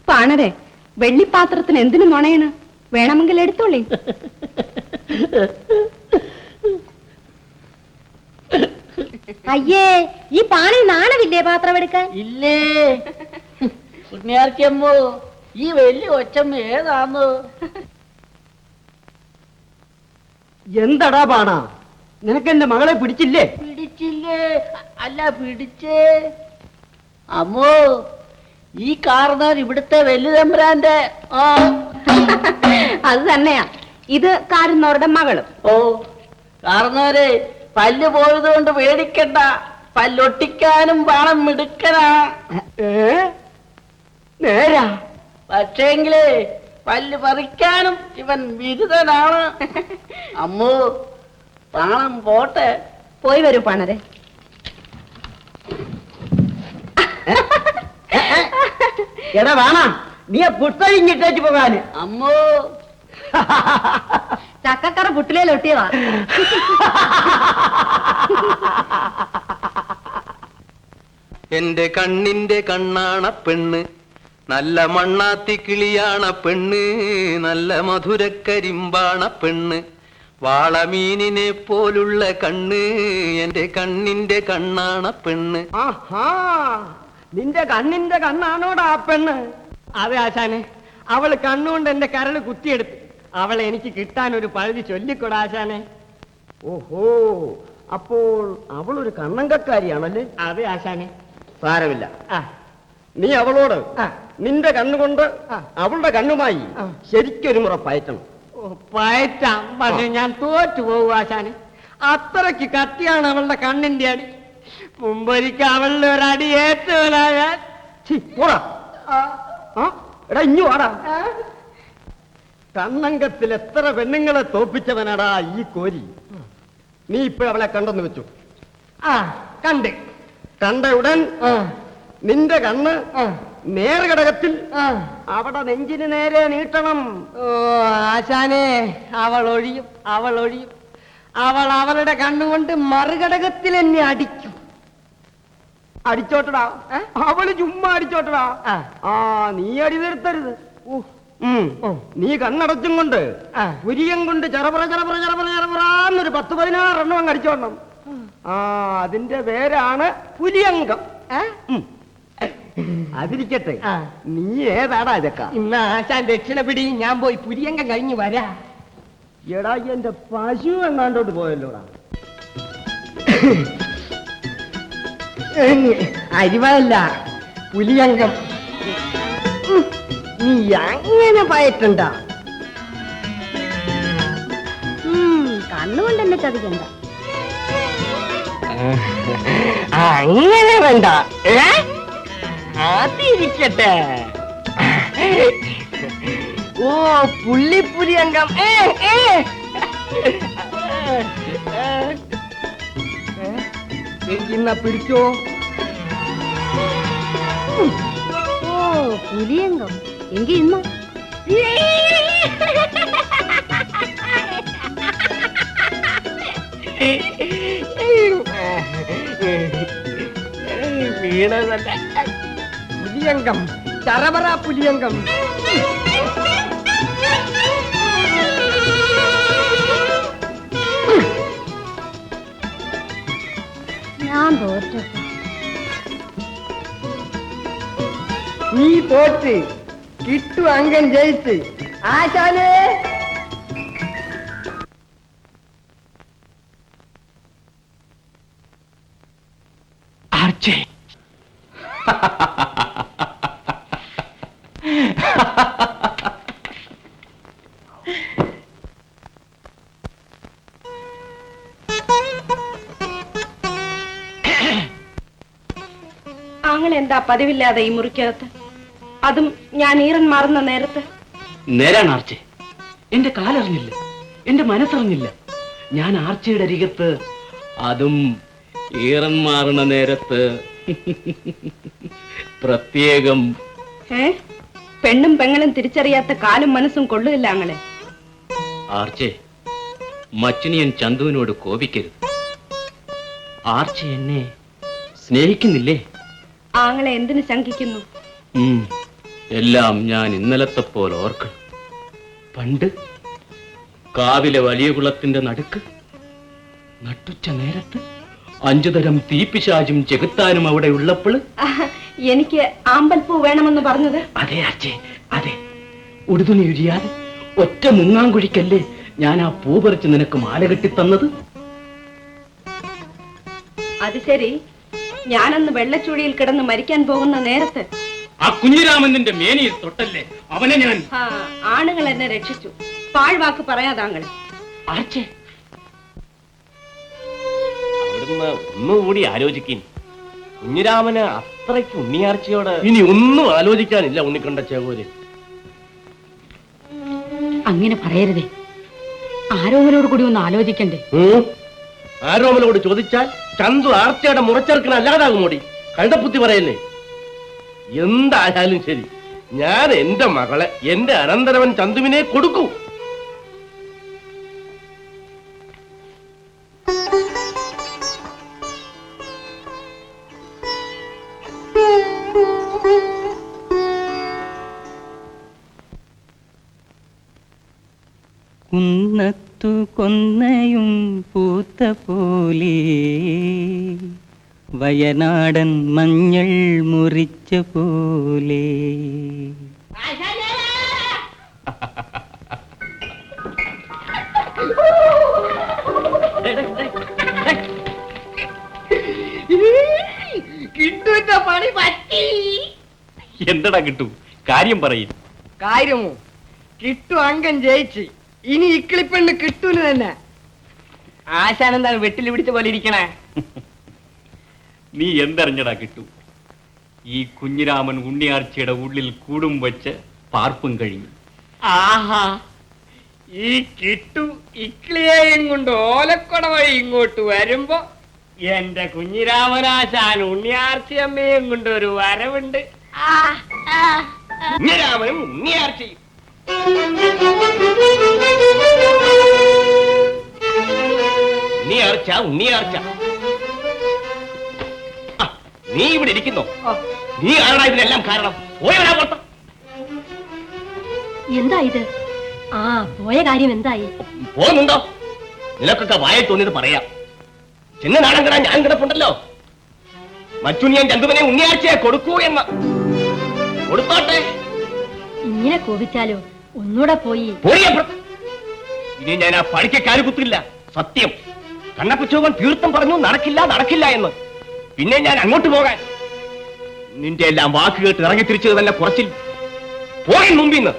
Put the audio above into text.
പാണരെ, വെള്ളിപ്പാത്രത്തിന് എന്തിനു നുണയാണ്? വേണമെങ്കിൽ എടുത്തോളി. അയ്യേ, ഈ പാണിൽ നാണമില്ലേ പാത്രം എടുക്കാൻ? ഇല്ലേ കുഞ്ഞാർക്കമ്മോ, ഈ വലിയ ഒച്ചമ്മ ഏതാന്ന്? എന്തടാ പാണ, നിനക്ക് എന്റെ മകളെ പിടിച്ചില്ലേ? പിടിച്ചില്ലേ? അല്ല, പിടിച്ചേ. അമ്മോ, ഈ കാർന്നാർ ഇവിടുത്തെ വല്യതമ്പുരാന്റെ. അത് തന്നെയാ, ഇത് കാരുന്നവരുടെ മകളും. ഓ, കാർന്നാരെ പല്ല് പോയത് കൊണ്ട് പേടിക്കണ്ട, പല്ലൊട്ടിക്കാനും പാണം മിടുക്കനാ. നേരാ? പക്ഷേങ്കിലേ പല്ല് പറിക്കാനും ഇവൻ ബിരുദനാണ്. അമ്മോ, പാണം പോട്ടെ. പോയി വരൂ പാണരെ. എടാ വേണ, നീ പുസ്തകം ഇങ്ങിട്ടേച്ച് പോകാന്. അമ്മോ, ചക്കക്കറ പുട്ടിലൊട്ടിയതാ. എന്റെ കണ്ണിന്റെ കണ്ണാണ പെണ്ണ്, നല്ല മണ്ണാത്തി കിളിയാണ പെണ്ണ്, നല്ല മധുരക്കരിമ്പാണ പെണ്ണ്, വാളമീനിനെ പോലുള്ള കണ്ണ്, എന്റെ കണ്ണിന്റെ കണ്ണാണ പെണ്ണ്. ആഹാ, നിന്റെ കണ്ണിന്റെ കണ്ണാണോടാ ആ പെണ്ണ്? അതെ ആശാനെ, അവള് കണ്ണുകൊണ്ട് എന്റെ കരള് കുത്തിയെടുത്ത്. അവളെ എനിക്ക് കിട്ടാൻ ഒരു പഴുതി ചൊല്ലിക്കൊടാ ആശാനെ. ഓഹോ, അപ്പോൾ അവളൊരു കണ്ണങ്കക്കാരിയാണല്ലേ? അതെ ആശാനെ. സാരമില്ല, നീ അവളോട് നിന്റെ കണ്ണുകൊണ്ട് അവളുടെ കണ്ണുമായി ശരിക്കൊരു മുറ പയറ്റണം. പയറ്റാം, പക്ഷെ ഞാൻ തോറ്റു പോകും ആശാനെ. അത്രയ്ക്ക് കട്ടിയാണ് അവളുടെ കണ്ണിന്റെ അടി. മുമ്പൊരിക്കൽ അവളുടെ ഒരടി ഏറ്റവനായ. എടാ ഇഞ്ഞു വാടാ. കണ്ണങ്കത്തിൽ എത്ര പെണ്ണുങ്ങളെ തോപ്പിച്ചവനാടാ ഈ കോരി. നീ ഇപ്പോഴവളെ കണ്ടെന്ന് വെച്ചു. കണ്ട ഉടൻ നിന്റെ കണ്ണ് നേർഘടകത്തിൽ അവിടെ നെഞ്ചിന് നേരെ നീട്ടണം. ഓ ആശാനെ, അവൾ ഒഴിയും, അവൾ ഒഴിയും. അവൾ അവളുടെ കണ്ണുകൊണ്ട് മറുഘടകത്തിൽ എന്നെ അടിക്കും. അടിച്ചോട്ടടാ, അവള് ചുമ്മാ അടിച്ചോട്ടടാ. നീ അടി നിർത്തരുത്. നീ കണ്ണടച്ചും കൊണ്ട് പുരിയം കൊണ്ട് ചെറപറ ചെറപറ ചെറപറ ചെറപറാന്നൊരു 10-16 എണ്ണം അങ്ങ് അടിച്ചോണം. അതിന്റെ പേരാണ് പുലിയങ്കം. അതിരിക്കട്ടെ, നീ ഏതാടാ ഇതൊക്കെ? ഇന്ന് ആശാൻ ദക്ഷിണ പിടി, ഞാൻ പോയി പുരിയങ്കം കഴിഞ്ഞു വരാ. എടാ, എന്റെ പശു എങ്ങാണ്ടോട്ട് പോയല്ലോടാ. അരിവല്ല, പുലിയങ്കം. നീ അങ്ങനെ പയറ്റണ്ട. കണ്ണുകൊണ്ട് എന്നെ ചതിക്കണ്ട. അങ്ങനെ വേണ്ട, അതിരിക്കട്ടെ. ഓ, പുള്ളിപ്പുലിയങ്കം. ഇന്ന പിടിച്ചോ. ഓ, പുലിയങ്കം. എങ്കി ഇന്ന് വീണതല്ല, പുലിയങ്കം, ചറപറ പുലിയങ്കം. ഞാൻ തോറ്റ. നീ തോറ്റ്, കിട്ടു അങ്കൻ ജയിച്ച്. ആശാനേ, ആർച്ചേ. ആങ്ങളെന്താ പതിവില്ലാതെ ഈ മുറിക്കകത്ത്? അതും ഞാൻ ഈറൻ മാറുന്ന നേരത്ത്. നേരാണ് ആർച്ചേ, എന്റെ കാലറിഞ്ഞില്ല, എന്റെ മനസ്സറിഞ്ഞില്ല. ഞാൻ ആർച്ചയുടെ അരികത്ത്, അതും ഈറൻ മാറുന്ന നേരത്ത്. പ്രത്യേകം. പെണ്ണും പെങ്ങളും തിരിച്ചറിയാത്ത കാലും മനസ്സും കൊള്ളുകയില്ല ആങ്ങളെ. ആർച്ചേ, മച്ചുനിയൻ ചന്തുവിനോട് കോപിക്കരുത്. ആർച്ചേ എന്നെ സ്നേഹിക്കുന്നില്ലേ? ആങ്ങളെ എന്തിനു ശങ്കിക്കുന്നു? എല്ലാം ഞാൻ ഇന്നലത്തെ പോലെ ഓർക്കണം. പണ്ട് കാവിലെ വലിയ കുളത്തിന്റെ നടുക്ക് നട്ടുച്ച നേരത്ത് 5 തരം തീപ്പിശാചും ചെകുത്താനും അവിടെ ഉള്ളപ്പോൾ എനിക്ക് ആമ്പൽപ്പൂ വേണമെന്ന് പറഞ്ഞത്. അതെ അച്ഛേ, അതെ. ഉടുതുണി ഉരിയാതെ ഒറ്റ മുങ്ങാങ്കുഴിക്കല്ലേ ഞാൻ ആ പൂ പറിച്ച് നിനക്ക് മാല കെട്ടി തന്നത്. അത് ശരി, ഞാനന്ന് വെള്ളച്ചുഴിയിൽ കിടന്ന് മരിക്കാൻ പോകുന്ന നേരത്ത് ആ കുഞ്ഞിരാമന്റെ മേനിയിൽ തൊട്ടല്ലേ അവനെ ഞാൻ. ആണുങ്ങൾ എന്നെ രക്ഷിച്ചു. പാഴ്വാക്ക് പറയാതാങ്കൾ. ആർച്ചേ, അവിടുന്ന് ഒന്നുകൂടി ആലോചിക്കും. കുഞ്ഞിരാമന് അത്രയ്ക്ക് ഉണ്ണിയാർച്ചയോട് ഇനി ഒന്നും ആലോചിക്കാനില്ല. ഉണ്ണിക്കണ്ട ചേകോര്, അങ്ങനെ പറയരുതേ. ആരോമലോട് കൂടി ഒന്ന് ആലോചിക്കണ്ടേ? ആരോമലോട് ചോദിച്ചാൽ ചന്തു ആർച്ചയുടെ മുറച്ചെറുക്കണ അല്ലാതാകുമോടി. കണ്ടപ്പുത്തി പറയല്ലേ. എന്തായാലും ശരി, ഞാൻ എന്റെ മകളെ എന്റെ അനന്തരവൻ ചന്തുവിനെ കൊടുക്കൂ. കുന്നത്തു കൊന്നയും പൂത്ത പോലെ വയനാടൻ മഞ്ഞൾ മുറിച്ച പോലെ. കിട്ടുവിന്റെ പണി പറ്റി. എന്തടാ കിട്ടു, കാര്യം പറയും. കാര്യമോ? കിട്ടു അംഗം ജയിച്ച്. ഇനി ഇക്കിളിപ്പെണ്ണ് കിട്ടൂന് തന്നെ. ആശാൻ എന്താണ് വെട്ടിൽ പിടിച്ച പോലെ ഇരിക്കണേ? നീ എന്തറിഞ്ഞടാ കിട്ടു? ഈ കുഞ്ഞിരാമൻ ഉണ്ണിയാർച്ചയുടെ ഉള്ളിൽ കൂടും വെച്ച് പാർപ്പും കഴിഞ്ഞു. ആഹാ, ഈ കിട്ടു ഇക്കിളിയെയും കൊണ്ട് ഓലക്കൊട വഴി ഇങ്ങോട്ട് വരുമ്പോ എന്റെ കുഞ്ഞിരാമനാശാൻ ഉണ്ണിയാർച്ചയമ്മയും കൊണ്ട് ഒരു വരവുണ്ട്. കുഞ്ഞിരാമനും ഉണ്ണിയാർച്ചയും ഉണ്ണിയാർച്ച ഉണ്ണിയാർച്ച. നീ ഇവിടെ ഇരിക്കുന്നോ? നീ ആരാ ഇതിനെല്ലാം കാരണം? പോയവരാ പുറത്ത്. എന്താ ഇത്? ആ, പോയ കാര്യം എന്തായി? പോകുന്നുണ്ടോ? നിനക്കൊക്കെ വായിൽ തോന്നിയത് പറയാം. ചെന്ന് നാടൻ കിടാൻ ഞാൻ കിടപ്പുണ്ടല്ലോ. മറ്റുണ്ണിയൻ ചന്തുവിനെ ഉണ്ണിയാഴ്ചയെ കൊടുക്കൂ എന്ന്. കൊടുത്തോട്ടെ. ഇങ്ങനെ കോപിച്ചാലോ? ഒന്നൂടെ പോയി പോയപ്പുറത്ത്. ഇനി ഞാൻ ആ പണിക്കാര് കുത്തില്ല. സത്യം. കണ്ണപ്പച്ചോവൻ തീർത്ഥം പറഞ്ഞു നടക്കില്ല നടക്കില്ല എന്ന്. പിന്നെ ഞാൻ അങ്ങോട്ട് പോകാൻ. നിന്റെ എല്ലാം വാക്ക് കേട്ട് ഇറങ്ങി തിരിച്ചത് തന്നെ കുറച്ചിൽ പോകാൻ മുമ്പിന്ന്.